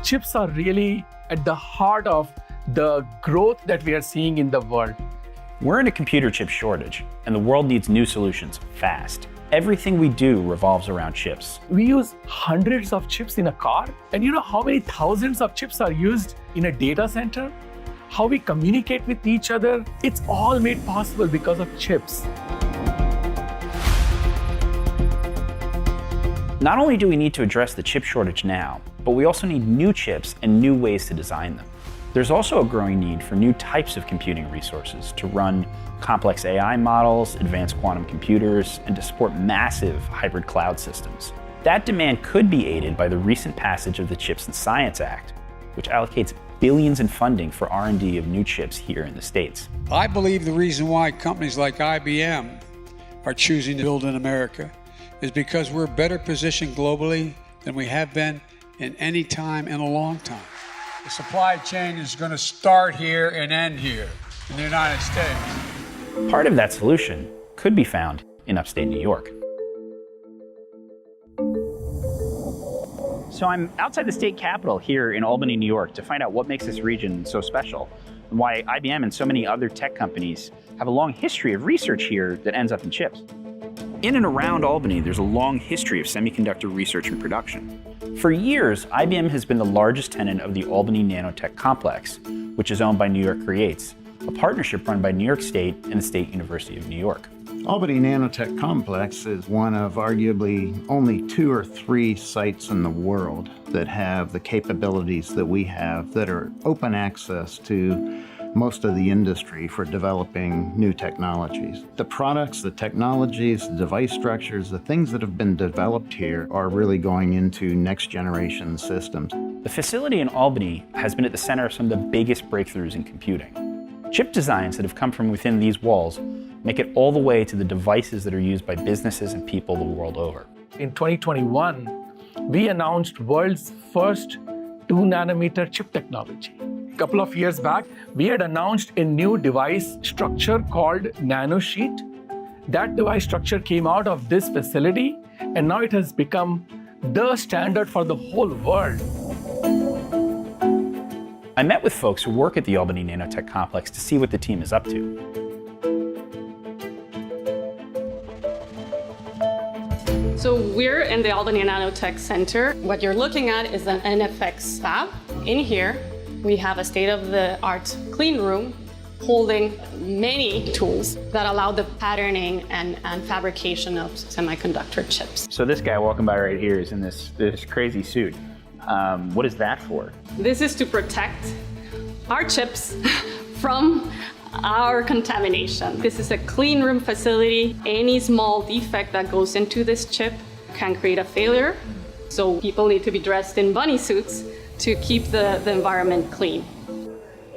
chips are really at the heart of the growth that we are seeing in the world. We're in a computer chip shortage, and the world needs new solutions fast. Everything we do revolves around chips. We use hundreds of chips in a car, and you know how many thousands of chips are used in a data center? How we communicate with each other, it's all made possible because of chips. Not only do we need to address the chip shortage now, but we also need new chips and new ways to design them. There's also a growing need for new types of computing resources to run complex AI models, advanced quantum computers, and to support massive hybrid cloud systems. That demand could be aided by the recent passage of the CHIPS and Science Act, which allocates billions in funding for R&D of new chips here in the States. I believe the reason why companies like IBM are choosing to build in America is because we're better positioned globally than we have been in any time in a long time. The supply chain is going to start here and end here in the United States. Part of that solution could be found in upstate New York. So I'm outside the state capitol here in Albany, New York, to find out what makes this region so special and why IBM and so many other tech companies have a long history of research here that ends up in chips. In and around Albany, there's a long history of semiconductor research and production. For years, IBM has been the largest tenant of the Albany Nanotech Complex, which is owned by New York Creates, a partnership run by New York State and the State University of New York. Albany Nanotech Complex is one of arguably only 2 or 3 sites in the world that have the capabilities that we have that are open access to most of the industry for developing new technologies. The products, the technologies, the device structures, the things that have been developed here are really going into next generation systems. The facility in Albany has been at the center of some of the biggest breakthroughs in computing. Chip designs that have come from within these walls make it all the way to the devices that are used by businesses and people the world over. In 2021, we announced world's first 2-nanometer chip technology. A couple of years back, we had announced a new device structure called nanosheet. That device structure came out of this facility, and now it has become the standard for the whole world. I met with folks who work at the Albany Nanotech Complex to see what the team is up to. So we're in the Albany Nanotech Center. What you're looking at is an NFX fab. In here, we have a state-of-the-art clean room holding many tools that allow the patterning and fabrication of semiconductor chips. So this guy walking by right here is in this crazy suit. What is that for? This is to protect our chips from our contamination. This is a clean room facility. Any small defect that goes into this chip can create a failure. So people need to be dressed in bunny suits to keep the environment clean.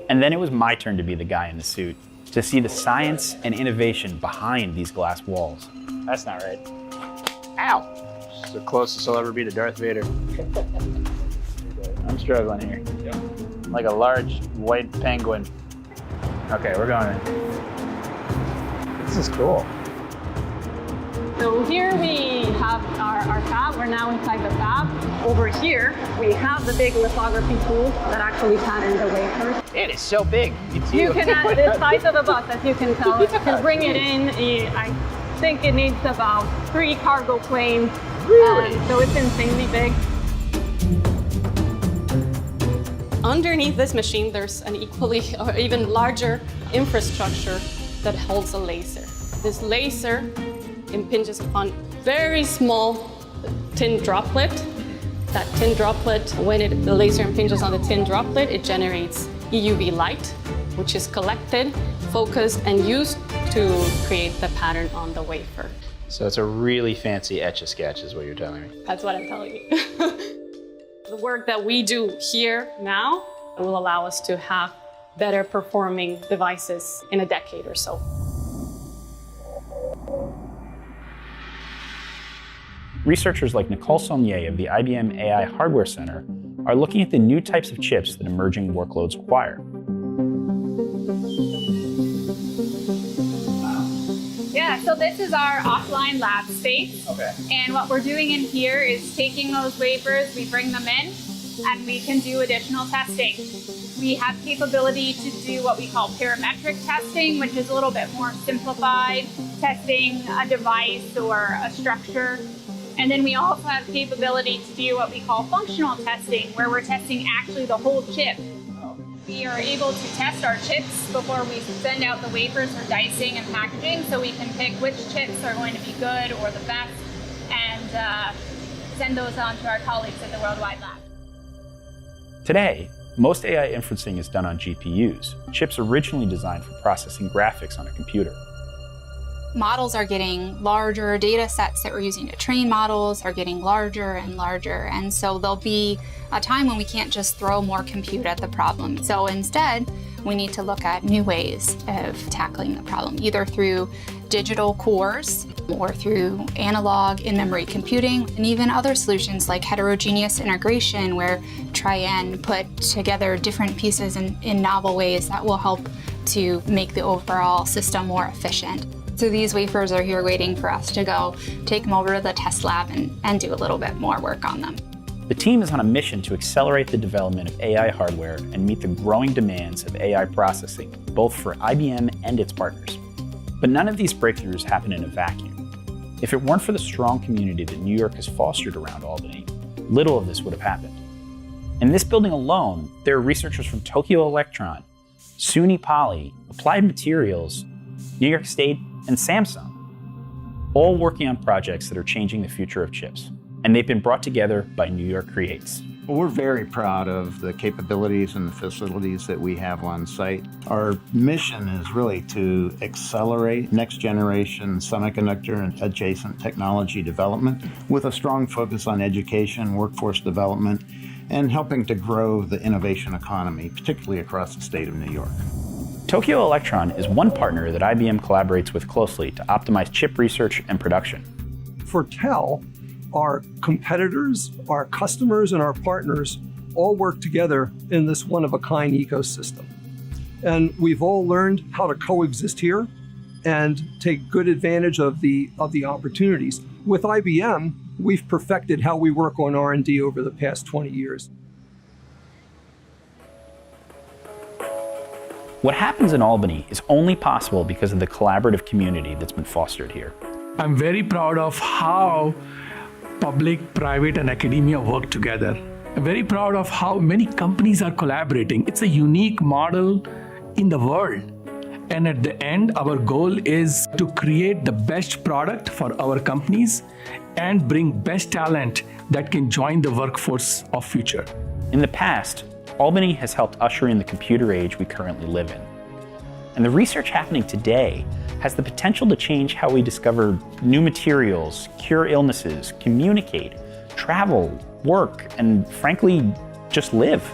And then it was my turn to be the guy in the suit, to see the science and innovation behind these glass walls. That's not right. Ow! It's the closest I'll ever be to Darth Vader. I'm struggling here. Yep. I'm like a large white penguin. Okay, we're going in. This is cool. So here we have our fab. We're now inside the fab. Over here, we have the big lithography tool that actually pattern the wafers. It is so big. It's You can add the size of the bus, as you can tell. You can bring it in. I think it needs about 3 cargo planes. Really? So it's insanely big. Underneath this machine, there's an equally or even larger infrastructure that holds a laser. This laser impinges upon very small tin droplet. That tin droplet, when the laser impinges on the tin droplet, it generates EUV light, which is collected, focused, and used to create the pattern on the wafer. So it's a really fancy Etch-a-Sketch is what you're telling me. That's what I'm telling you. The work that we do here now will allow us to have better performing devices in a decade or so. Researchers like Nicole Saulnier of the IBM AI Hardware Center are looking at the new types of chips that emerging workloads require. Yeah, so this is our offline lab space. Okay. And what we're doing in here is taking those wafers, we bring them in, and we can do additional testing. We have capability to do what we call parametric testing, which is a little bit more simplified, testing a device or a structure. And then we also have capability to do what we call functional testing, where we're testing actually the whole chip. We are able to test our chips before we send out the wafers for dicing and packaging, so we can pick which chips are going to be good or the best, and send those on to our colleagues at the Worldwide Lab. Today, most AI inferencing is done on GPUs, chips originally designed for processing graphics on a computer. Models are getting larger, data sets that we're using to train models are getting larger and larger, and so there'll be a time when we can't just throw more compute at the problem. So instead, we need to look at new ways of tackling the problem, either through digital cores or through analog in-memory computing, and even other solutions like heterogeneous integration, where try and put together different pieces in novel ways that will help to make the overall system more efficient. So these wafers are here waiting for us to go take them over to the test lab and do a little bit more work on them. The team is on a mission to accelerate the development of AI hardware and meet the growing demands of AI processing, both for IBM and its partners. But none of these breakthroughs happen in a vacuum. If it weren't for the strong community that New York has fostered around Albany, little of this would have happened. In this building alone, there are researchers from Tokyo Electron, SUNY Poly, Applied Materials, New York State, and Samsung, all working on projects that are changing the future of chips. And they've been brought together by New York Creates. Well, we're very proud of the capabilities and the facilities that we have on site. Our mission is really to accelerate next generation semiconductor and adjacent technology development with a strong focus on education, workforce development, and helping to grow the innovation economy, particularly across the state of New York. Tokyo Electron is one partner that IBM collaborates with closely to optimize chip research and production. For TEL, our competitors, our customers, and our partners all work together in this one-of-a-kind ecosystem. And we've all learned how to coexist here and take good advantage of the opportunities. With IBM, we've perfected how we work on R&D over the past 20 years. What happens in Albany is only possible because of the collaborative community that's been fostered here. I'm very proud of how public, private, and academia work together. I'm very proud of how many companies are collaborating. It's a unique model in the world. And at the end, our goal is to create the best product for our companies and bring best talent that can join the workforce of future. In the past, Albany has helped usher in the computer age we currently live in. And the research happening today has the potential to change how we discover new materials, cure illnesses, communicate, travel, work, and frankly, just live.